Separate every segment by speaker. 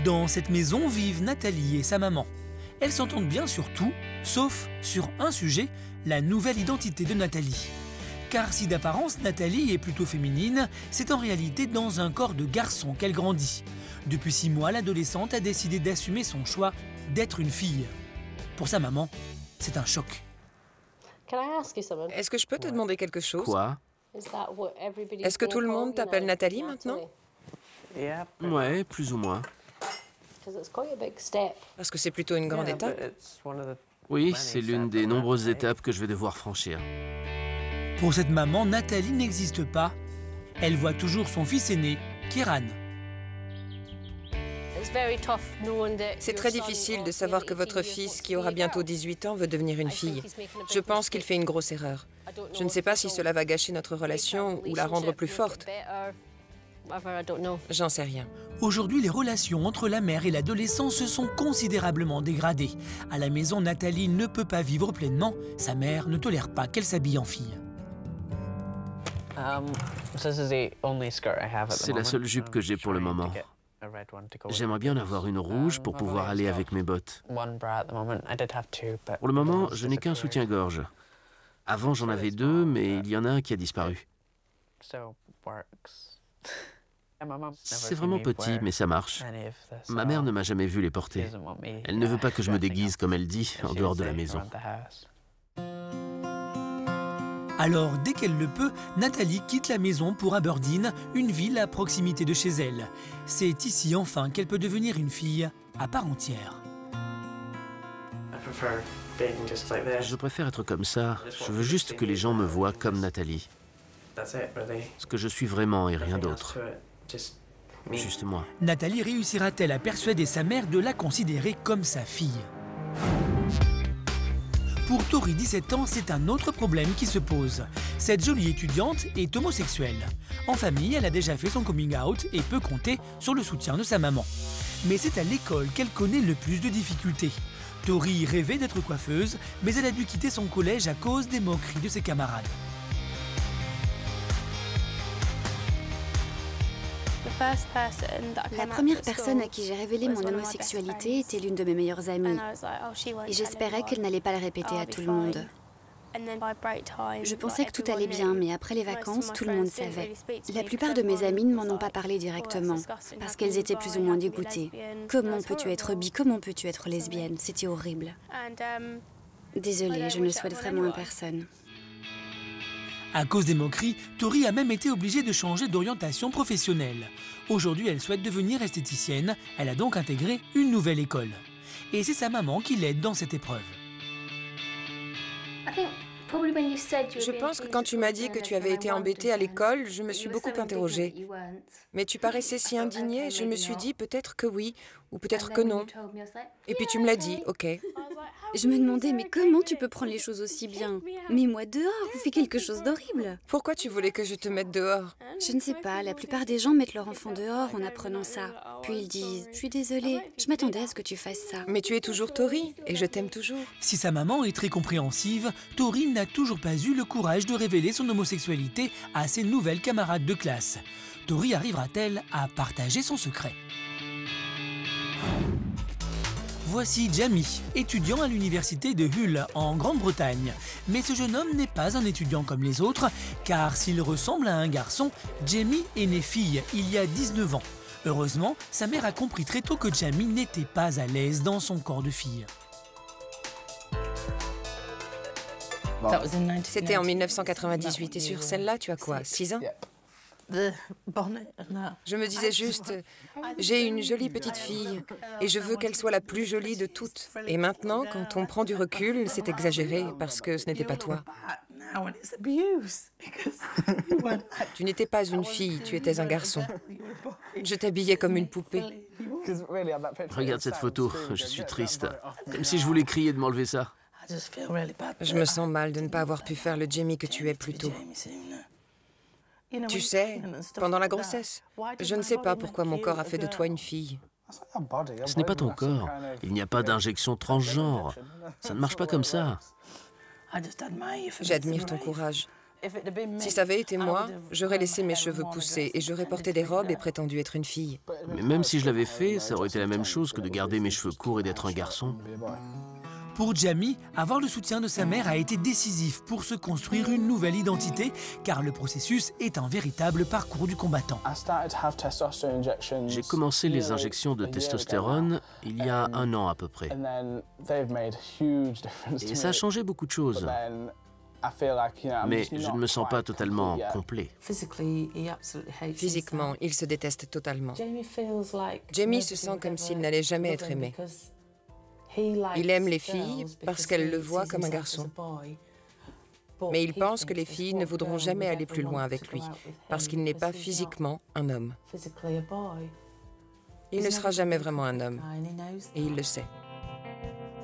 Speaker 1: Dans cette maison vivent Nathalie et sa maman. Elles s'entendent bien sur tout, sauf sur un sujet, la nouvelle identité de Nathalie. Car si d'apparence Nathalie est plutôt féminine, c'est en réalité dans un corps de garçon qu'elle grandit. Depuis 6 mois, l'adolescente a décidé d'assumer son choix d'être une fille. Pour sa maman, c'est un choc.
Speaker 2: Est-ce que je peux te demander quelque chose?
Speaker 3: Quoi?
Speaker 2: Est-ce que tout le monde t'appelle Nathalie maintenant?
Speaker 3: Ouais, plus ou moins.
Speaker 2: Parce que c'est plutôt une grande étape.
Speaker 3: Oui, c'est l'une des nombreuses étapes que je vais devoir franchir.
Speaker 1: Pour cette maman, Nathalie n'existe pas. Elle voit toujours son fils aîné, Kieran.
Speaker 2: C'est très difficile de savoir que votre fils, qui aura bientôt 18 ans, veut devenir une fille. Je pense qu'il fait une grosse erreur. Je ne sais pas si cela va gâcher notre relation ou la rendre plus forte. J'en sais rien.
Speaker 1: Aujourd'hui, les relations entre la mère et l'adolescent se sont considérablement dégradées. À la maison, Nathalie ne peut pas vivre pleinement. Sa mère ne tolère pas qu'elle s'habille en fille.
Speaker 3: C'est la seule jupe que j'ai pour le moment. J'aimerais bien en avoir une rouge pour pouvoir aller avec mes bottes. Pour le moment, je n'ai qu'un soutien-gorge. Avant, j'en avais 2, mais il y en a un qui a disparu. C'est vraiment petit, mais ça marche. Ma mère ne m'a jamais vu les porter. Elle ne veut pas que je me déguise, comme elle dit, en dehors de la maison.
Speaker 1: Alors, dès qu'elle le peut, Nathalie quitte la maison pour Aberdeen, une ville à proximité de chez elle. C'est ici enfin qu'elle peut devenir une fille à part entière.
Speaker 3: Je préfère être comme ça. Je veux juste que les gens me voient comme Nathalie. Ce que je suis vraiment et rien d'autre. Juste moi.
Speaker 1: Nathalie réussira-t-elle à persuader sa mère de la considérer comme sa fille? Pour Tori, 17 ans, c'est un autre problème qui se pose. Cette jolie étudiante est homosexuelle. En famille, elle a déjà fait son coming out et peut compter sur le soutien de sa maman. Mais c'est à l'école qu'elle connaît le plus de difficultés. Tori rêvait d'être coiffeuse, mais elle a dû quitter son collège à cause des moqueries de ses camarades.
Speaker 4: La première personne à qui j'ai révélé mon homosexualité était l'une de mes meilleures amies. Et j'espérais qu'elle n'allait pas le répéter à tout le monde. Je pensais que tout allait bien, mais après les vacances, tout le monde savait. La plupart de mes amies ne m'en ont pas parlé directement, parce qu'elles étaient plus ou moins dégoûtées. Comment peux-tu être bi? Comment peux-tu être lesbienne? C'était horrible. Désolée, je ne le souhaite vraiment à personne.
Speaker 1: À cause des moqueries, Tori a même été obligée de changer d'orientation professionnelle. Aujourd'hui, elle souhaite devenir esthéticienne. Elle a donc intégré une nouvelle école. Et c'est sa maman qui l'aide dans cette épreuve.
Speaker 2: Je pense que quand tu m'as dit que tu avais été embêtée à l'école, je me suis beaucoup interrogée. Mais tu paraissais si indignée, je me suis dit peut-être que oui, ou peut-être que non. Et puis tu me l'as dit, ok.
Speaker 4: Je me demandais, mais comment tu peux prendre les choses aussi bien? Mets-moi dehors, fais quelque chose d'horrible.
Speaker 2: Pourquoi tu voulais que je te mette dehors?
Speaker 4: Je ne sais pas, la plupart des gens mettent leur enfant dehors en apprenant ça. Puis ils disent, je suis désolée, je m'attendais à ce que tu fasses ça.
Speaker 2: Mais tu es toujours Tori, et je t'aime toujours.
Speaker 1: Si sa maman est très compréhensive, Tori n'a toujours pas eu le courage de révéler son homosexualité à ses nouvelles camarades de classe. Tori arrivera-t-elle à partager son secret? Voici Jamie, étudiant à l'université de Hull, en Grande-Bretagne. Mais ce jeune homme n'est pas un étudiant comme les autres, car s'il ressemble à un garçon, Jamie est né fille il y a 19 ans. Heureusement, sa mère a compris très tôt que Jamie n'était pas à l'aise dans son corps de fille.
Speaker 2: C'était en 1998, et sur celle-là, tu as quoi, 6 ans? Je me disais juste, j'ai une jolie petite fille et je veux qu'elle soit la plus jolie de toutes. Et maintenant, quand on prend du recul, c'est exagéré parce que ce n'était pas toi. Tu n'étais pas une fille, tu étais un garçon. Je t'habillais comme une poupée.
Speaker 3: Regarde cette photo, je suis triste. Comme si je voulais crier de m'enlever ça.
Speaker 2: Je me sens mal de ne pas avoir pu faire le Jamie que tu es plus tôt. Tu sais, pendant la grossesse, je ne sais pas pourquoi mon corps a fait de toi une fille.
Speaker 3: Ce n'est pas ton corps. Il n'y a pas d'injection transgenre. Ça ne marche pas comme ça.
Speaker 2: J'admire ton courage. Si ça avait été moi, j'aurais laissé mes cheveux pousser et j'aurais porté des robes et prétendu être une fille.
Speaker 3: Mais même si je l'avais fait, ça aurait été la même chose que de garder mes cheveux courts et d'être un garçon.
Speaker 1: Pour Jamie, avoir le soutien de sa mère a été décisif pour se construire une nouvelle identité, car le processus est un véritable parcours du combattant.
Speaker 3: J'ai commencé les injections de testostérone il y a 1 an à peu près. Et ça a changé beaucoup de choses. Mais je ne me sens pas totalement complet.
Speaker 2: Physiquement, il se déteste totalement. Jamie se sent comme s'il n'allait jamais être aimé. Il aime les filles parce qu'elles le voient comme un garçon. Mais il pense que les filles ne voudront jamais aller plus loin avec lui, parce qu'il n'est pas physiquement un homme. Il ne sera jamais vraiment un homme, et il le sait.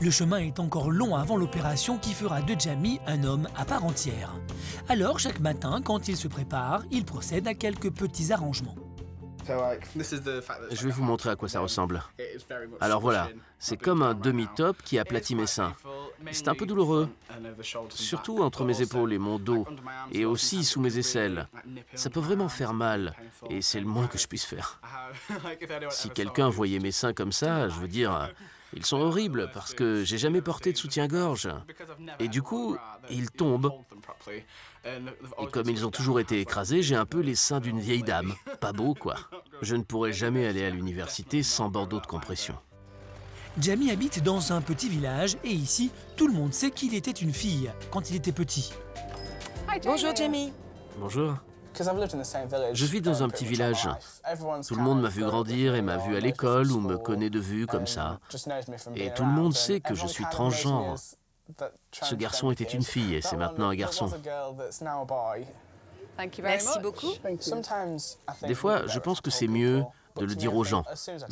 Speaker 1: Le chemin est encore long avant l'opération qui fera de Jamie un homme à part entière. Alors, chaque matin, quand il se prépare, il procède à quelques petits arrangements.
Speaker 3: Je vais vous montrer à quoi ça ressemble. Alors voilà, c'est comme un demi-top qui aplatit mes seins. C'est un peu douloureux, surtout entre mes épaules et mon dos, et aussi sous mes aisselles. Ça peut vraiment faire mal, et c'est le moins que je puisse faire. Si quelqu'un voyait mes seins comme ça, je veux dire, ils sont horribles parce que j'ai jamais porté de soutien-gorge. Et du coup, ils tombent. Et comme ils ont toujours été écrasés, j'ai un peu les seins d'une vieille dame. Pas beau, quoi. Je ne pourrais jamais aller à l'université sans bandeau de compression.
Speaker 1: Jamie habite dans un petit village et ici, tout le monde sait qu'il était une fille quand il était petit.
Speaker 2: Bonjour Jamie.
Speaker 3: Bonjour. Je vis dans un petit village. Tout le monde m'a vu grandir et m'a vu à l'école ou me connaît de vue comme ça. Et tout le monde sait que je suis transgenre. Ce garçon était une fille et c'est maintenant un garçon.
Speaker 2: Merci beaucoup.
Speaker 3: Des fois, je pense que c'est mieux de le dire aux gens.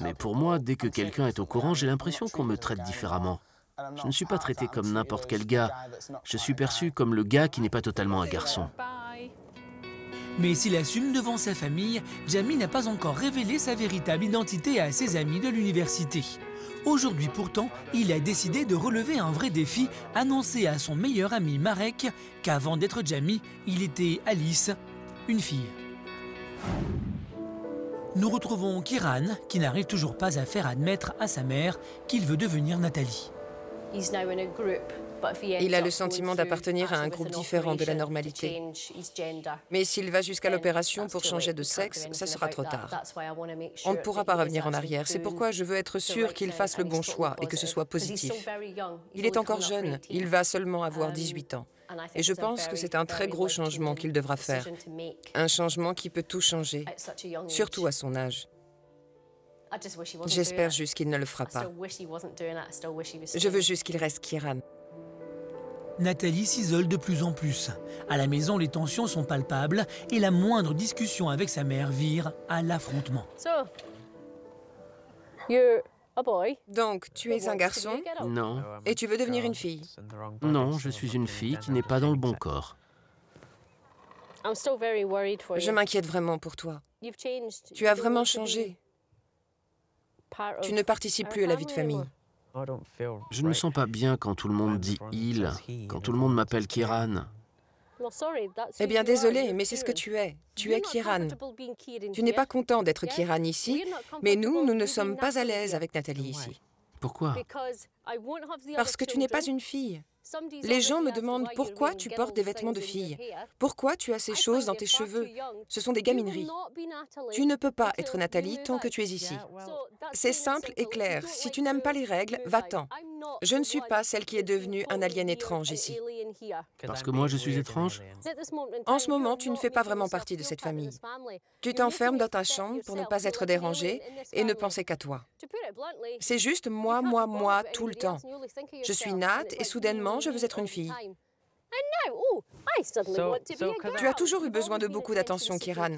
Speaker 3: Mais pour moi, dès que quelqu'un est au courant, j'ai l'impression qu'on me traite différemment. Je ne suis pas traité comme n'importe quel gars. Je suis perçu comme le gars qui n'est pas totalement un garçon.
Speaker 1: Mais s'il assume devant sa famille, Jamie n'a pas encore révélé sa véritable identité à ses amis de l'université. Aujourd'hui pourtant, il a décidé de relever un vrai défi, annoncé à son meilleur ami Marek qu'avant d'être Jamie, il était Alice, une fille. Nous retrouvons Kieran, qui n'arrive toujours pas à faire admettre à sa mère qu'il veut devenir Nathalie.
Speaker 2: Il a le sentiment d'appartenir à un groupe différent de la normalité. Mais s'il va jusqu'à l'opération pour changer de sexe, ça sera trop tard. On ne pourra pas revenir en arrière. C'est pourquoi je veux être sûre qu'il fasse le bon choix et que ce soit positif. Il est encore jeune, il va seulement avoir 18 ans. Et je pense que c'est un très gros changement qu'il devra faire. Un changement qui peut tout changer, surtout à son âge. J'espère juste qu'il ne le fera pas. Je veux juste qu'il reste Kieran.
Speaker 1: Nathalie s'isole de plus en plus. À la maison, les tensions sont palpables et la moindre discussion avec sa mère vire à l'affrontement.
Speaker 2: Donc, tu es un garçon?
Speaker 3: Non.
Speaker 2: Et tu veux devenir une fille?
Speaker 3: Non, je suis une fille qui n'est pas dans le bon corps.
Speaker 2: Je m'inquiète vraiment pour toi. Tu as vraiment changé. Tu ne participes plus à la vie de famille.
Speaker 3: Je ne me sens pas bien quand tout le monde dit « il », quand tout le monde m'appelle Kieran.
Speaker 2: Eh bien, désolé, mais c'est ce que tu es. Tu es Kieran. Tu n'es pas content d'être Kieran ici, mais nous ne sommes pas à l'aise avec Nathalie ici.
Speaker 3: Pourquoi?
Speaker 2: Parce que tu n'es pas une fille. Les gens me demandent pourquoi tu portes des vêtements de fille. Pourquoi tu as ces choses dans tes cheveux? Ce sont des gamineries. Tu ne peux pas être Nathalie tant que tu es ici. C'est simple et clair. Si tu n'aimes pas les règles, va-t'en. Je ne suis pas celle qui est devenue un alien étrange ici.
Speaker 3: Parce que moi, je suis étrange?
Speaker 2: En ce moment, tu ne fais pas vraiment partie de cette famille. Tu t'enfermes dans ta chambre pour ne pas être dérangé et ne penser qu'à toi. C'est juste moi, tout le temps. Je suis Nat et soudainement, je veux être une fille. Tu as toujours eu besoin de beaucoup d'attention, Kieran.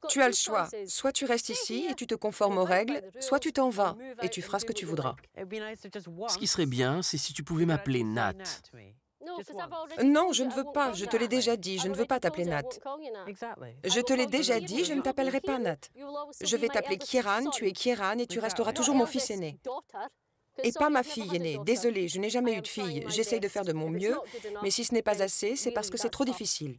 Speaker 2: Tu as le choix. Soit tu restes ici et tu te conformes aux règles, soit tu t'en vas et tu feras ce que tu voudras.
Speaker 3: Ce qui serait bien, c'est si tu pouvais m'appeler Nat.
Speaker 2: Non, je ne veux pas. Je te l'ai déjà dit. Je ne veux pas t'appeler Nat. Je te l'ai déjà dit, je ne t'appellerai pas Nat. Je vais t'appeler Kieran, tu es Kieran et tu resteras toujours mon fils aîné. Et pas ma fille aînée. Désolée, je n'ai jamais eu de fille. J'essaye de faire de mon mieux, mais si ce n'est pas assez, c'est parce que c'est trop difficile.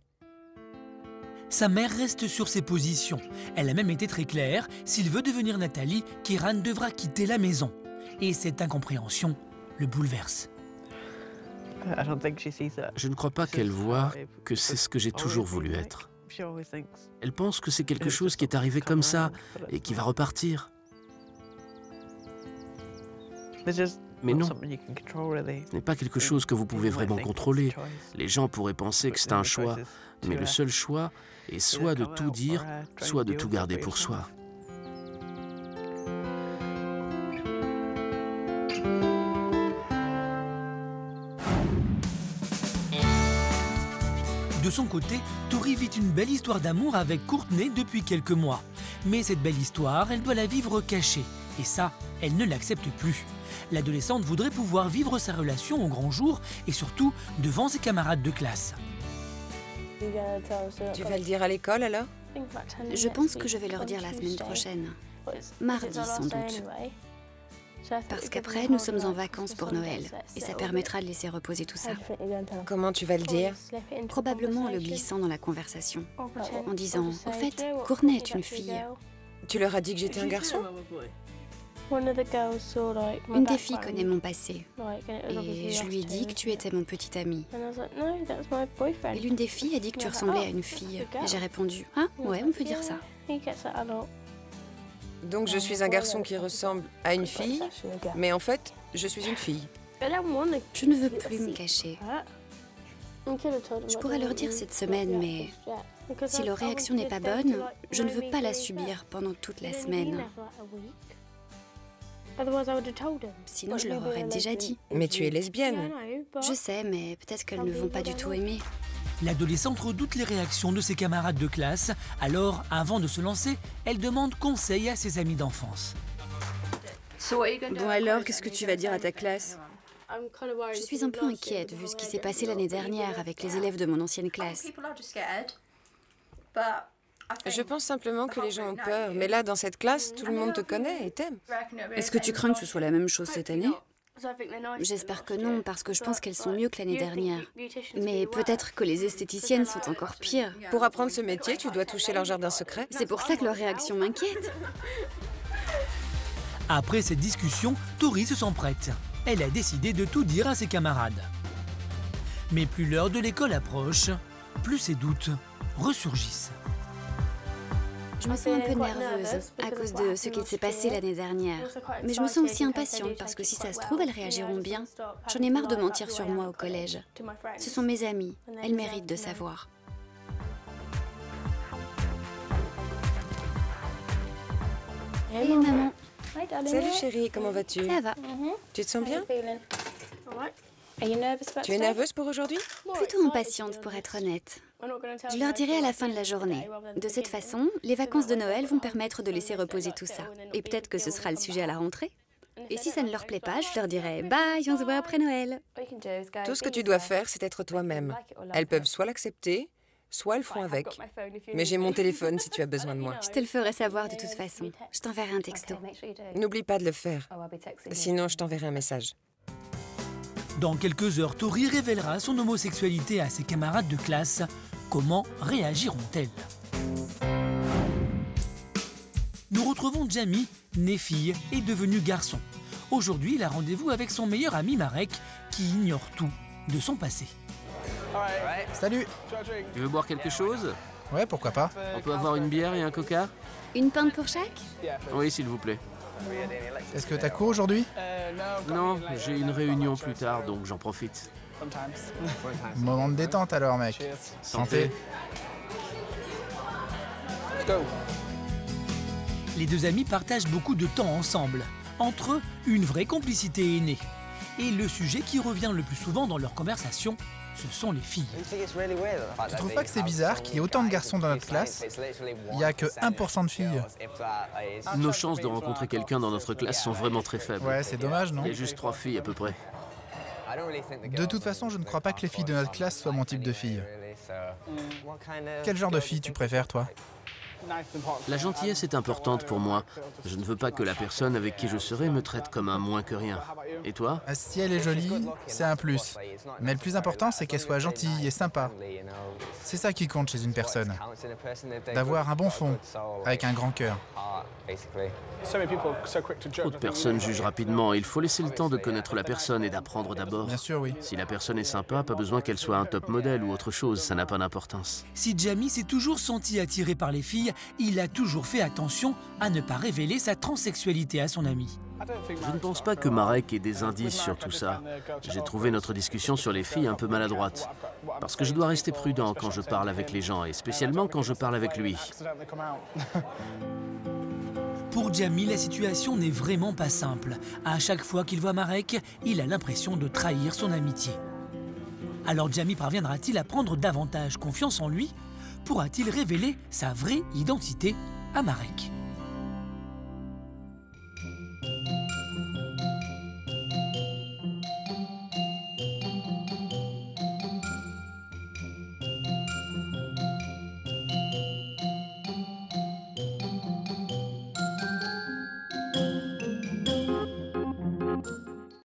Speaker 1: Sa mère reste sur ses positions. Elle a même été très claire, s'il veut devenir Nathalie, Kieran devra quitter la maison. Et cette incompréhension le bouleverse.
Speaker 3: Je ne crois pas qu'elle voit que c'est ce que j'ai toujours voulu être. Elle pense que c'est quelque chose qui est arrivé comme ça et qui va repartir. Mais non, ce n'est pas quelque chose que vous pouvez vraiment contrôler. Les gens pourraient penser que c'est un choix, mais le seul choix est soit de tout dire, soit de tout garder pour soi.
Speaker 1: De son côté, Tori vit une belle histoire d'amour avec Courtney depuis quelques mois. Mais cette belle histoire, elle doit la vivre cachée. Et ça, elle ne l'accepte plus. L'adolescente voudrait pouvoir vivre sa relation au grand jour et surtout devant ses camarades de classe.
Speaker 2: Tu vas le dire à l'école alors?
Speaker 4: Je pense que je vais leur dire la semaine prochaine. Mardi sans doute. Parce qu'après, nous sommes en vacances pour Noël et ça permettra de laisser reposer tout ça.
Speaker 2: Comment tu vas le dire?
Speaker 4: Probablement en le glissant dans la conversation, en disant « Au fait, Courtney est une fille. »
Speaker 2: Tu leur as dit que j'étais un garçon?
Speaker 4: Une des filles connaît mon passé et je lui ai dit que tu étais mon petit ami. Et l'une des filles a dit que tu ressemblais à une fille et j'ai répondu « Ah, ouais, on peut dire ça. »
Speaker 2: Donc je suis un garçon qui ressemble à une fille, mais en fait, je suis une fille.
Speaker 4: Je ne veux plus me cacher. Je pourrais leur dire cette semaine, mais si leur réaction n'est pas bonne, je ne veux pas la subir pendant toute la semaine. Sinon, je leur aurais déjà dit.
Speaker 2: Mais tu es lesbienne.
Speaker 4: Je sais, mais peut-être qu'elles ne vont pas du tout aimer.
Speaker 1: L'adolescente redoute les réactions de ses camarades de classe, alors avant de se lancer, elle demande conseil à ses amis d'enfance.
Speaker 5: Bon alors, qu'est-ce que tu vas dire à ta classe?
Speaker 4: Je suis un peu inquiète vu ce qui s'est passé l'année dernière avec les élèves de mon ancienne classe.
Speaker 2: Je pense simplement que les gens ont peur, mais là, dans cette classe, tout le monde te connaît et t'aime.
Speaker 5: Est-ce que tu crains que ce soit la même chose cette année?
Speaker 4: J'espère que non, parce que je pense qu'elles sont mieux que l'année dernière. Mais peut-être que les esthéticiennes sont encore pires.
Speaker 2: Pour apprendre ce métier, tu dois toucher leur jardin secret.
Speaker 4: C'est pour ça que leur réaction m'inquiète.
Speaker 1: Après cette discussion, Tori se sent prête. Elle a décidé de tout dire à ses camarades. Mais plus l'heure de l'école approche, plus ses doutes ressurgissent.
Speaker 4: Je me sens un peu nerveuse à cause de ce qui s'est passé l'année dernière. Mais je me sens aussi impatiente parce que si ça se trouve, elles réagiront bien. J'en ai marre de mentir sur moi au collège. Ce sont mes amies. Elles méritent de savoir. Hey maman.
Speaker 2: Salut chérie, comment vas-tu?
Speaker 4: Ça va.
Speaker 2: Tu te sens bien? Tu es nerveuse pour aujourd'hui?
Speaker 4: Plutôt impatiente pour être honnête. Je leur dirai à la fin de la journée. De cette façon, les vacances de Noël vont permettre de laisser reposer tout ça. Et peut-être que ce sera le sujet à la rentrée. Et si ça ne leur plaît pas, je leur dirai « Bye, on se voit après Noël ».
Speaker 2: Tout ce que tu dois faire, c'est être toi-même. Elles peuvent soit l'accepter, soit elles feront avec. Mais j'ai mon téléphone si tu as besoin de moi.
Speaker 4: Je te le ferai savoir de toute façon. Je t'enverrai un texto.
Speaker 2: N'oublie pas de le faire. Sinon, je t'enverrai un message.
Speaker 1: Dans quelques heures, Tori révélera son homosexualité à ses camarades de classe. Comment réagiront-elles? Nous retrouvons Jamie, né fille et devenu garçon. Aujourd'hui, il a rendez-vous avec son meilleur ami Marek, qui ignore tout de son passé.
Speaker 6: Salut.
Speaker 3: Tu veux boire quelque chose?
Speaker 6: Ouais, pourquoi pas.
Speaker 3: On peut avoir une bière et un coca?
Speaker 4: Une pinte pour chaque?
Speaker 3: Oui, s'il vous plaît.
Speaker 6: Est-ce que t'as cours aujourd'hui?
Speaker 3: Non, j'ai une réunion plus tard, donc j'en profite.
Speaker 6: Moment de détente alors, mec. Santé.
Speaker 1: Les deux amis partagent beaucoup de temps ensemble. Entre eux, une vraie complicité est née. Et le sujet qui revient le plus souvent dans leurs conversations, ce sont les filles.
Speaker 6: Tu trouves pas que c'est bizarre qu'il y ait autant de garçons dans notre classe? Il n'y a que 1% de filles.
Speaker 3: Nos chances de rencontrer quelqu'un dans notre classe sont vraiment très faibles.
Speaker 6: Ouais, c'est dommage, non?
Speaker 3: Il y a juste 3 filles à peu près.
Speaker 6: De toute façon, je ne crois pas que les filles de notre classe soient mon type de fille. Quel genre de fille tu préfères, toi?
Speaker 3: La gentillesse est importante pour moi. Je ne veux pas que la personne avec qui je serai me traite comme un moins que rien. Et toi?
Speaker 6: Si elle est jolie, c'est un plus. Mais le plus important, c'est qu'elle soit gentille et sympa. C'est ça qui compte chez une personne. D'avoir un bon fond, avec un grand cœur.
Speaker 3: Trop de personnes jugent rapidement. Il faut laisser le temps de connaître la personne et d'apprendre d'abord.
Speaker 6: Bien sûr, oui.
Speaker 3: Si la personne est sympa, pas besoin qu'elle soit un top modèle ou autre chose, ça n'a pas d'importance.
Speaker 1: Si Jamie s'est toujours senti attiré par les filles, il a toujours fait attention à ne pas révéler sa transsexualité à son ami.
Speaker 3: Je ne pense pas que Marek ait des indices sur tout ça. J'ai trouvé notre discussion sur les filles un peu maladroite. Parce que je dois rester prudent quand je parle avec les gens, et spécialement quand je parle avec lui.
Speaker 1: Pour Jamie, la situation n'est vraiment pas simple. À chaque fois qu'il voit Marek, il a l'impression de trahir son amitié. Alors Jamie parviendra-t-il à prendre davantage confiance en lui? Pourra-t-il révéler sa vraie identité à Marek?